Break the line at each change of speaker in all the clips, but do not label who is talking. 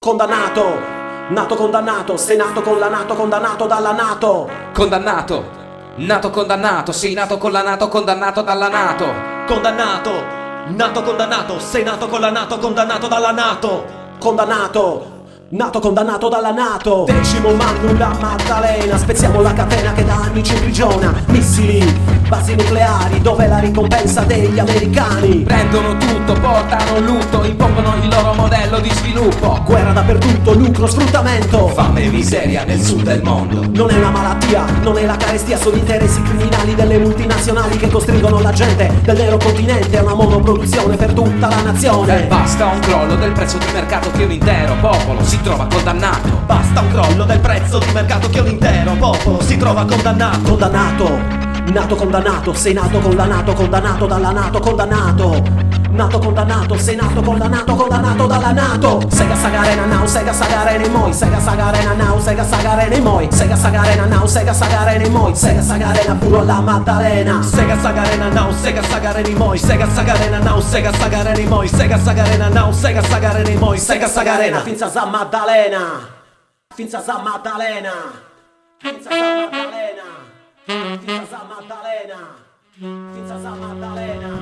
Condannato, nato condannato, sei nato con la nato, condannato dalla nato.
Condannato, nato condannato, sei nato con la nato, condannato dalla nato.
Condannato, nato condannato, sei nato con la nato, condannato dalla nato.
Condannato, nato condannato dalla nato. Decimo Manu la Maddalena, spezziamo la catena che da anni ci imprigiona. Missili, basi nucleari, dov'è la ricompensa degli americani?
Prendono tutto, portano lutto, impongono il loro modello di sviluppo.
Guerra dappertutto, lucro, sfruttamento.
Fame e miseria nel sud del mondo.
Non è una malattia, non è la carestia, sono interessi criminali delle multinazionali che costringono la gente del nero continente a una monoproduzione per tutta la nazione.
Basta un crollo del prezzo di mercato che un intero popolo si trova condannato.
Basta un crollo del prezzo di mercato che un intero popolo si trova condannato.
Condannato, nato condannato, sei nato con la nato, condannato dalla nato, condannato. Nato condannato, sei nato con la nato, condannato dalla nato. Sega Sagarena now, Sega Sagarena moi, Sega Sagarena now, Sega Sagarena moi, Sega Sagarena now, Sega Sagarena moi, Sega Sagarena puro alla Maddalena.
Sega Sagarena now, Sega Sagarena moi, Sega Sagarena now, Sega Sagarena moi, Sega Sagarena now, Sega Sagarena moi, Sega Sagarena.
Finza za Maddalena, finza za Maddalena, finza za Maddalena, finza za Maddalena, finza za Maddalena.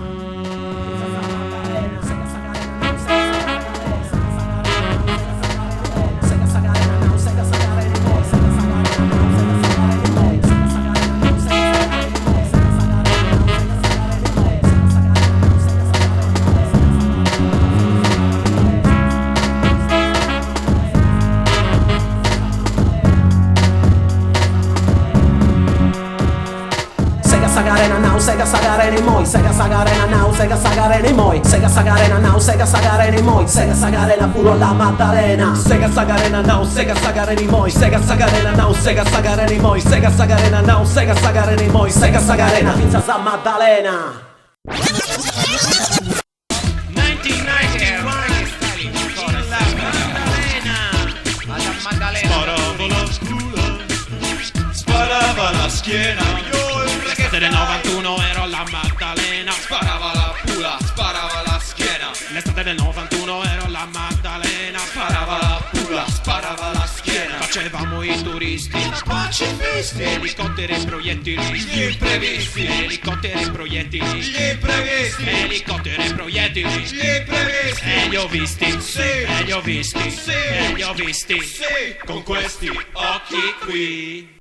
Sagarena now, Sega Sagarena moi, Sega Sagarena now, Sega Sagarena moi, Sega Sagarena now, Sega Sagarena moi, Sega Sagarena puro alla Maddalena.
Sega Sagarena now, Sega Sagarena moi, Sega Sagarena now, Sega Sagarena moi, Sega Sagarena now, Sega Sagarena moi, Sega Sagarena.
Finza za Maddalena.
1991 sparava la scuola, sparava la schiena. L'estate del 91 ero alla Maddalena, sparava la pula, sparava la schiena. L'estate del 91 ero alla Maddalena, sparava la pula, sparava la schiena. Facevamo i turisti, pacifisti, elicotteri e proiettili, gli imprevisti, elicotteri e proiettili, gli imprevisti, elicotteri e proiettili, gli imprevisti. E li ho visti, sì, e li ho visti, sì, e li ho visti, sì, con questi occhi qui.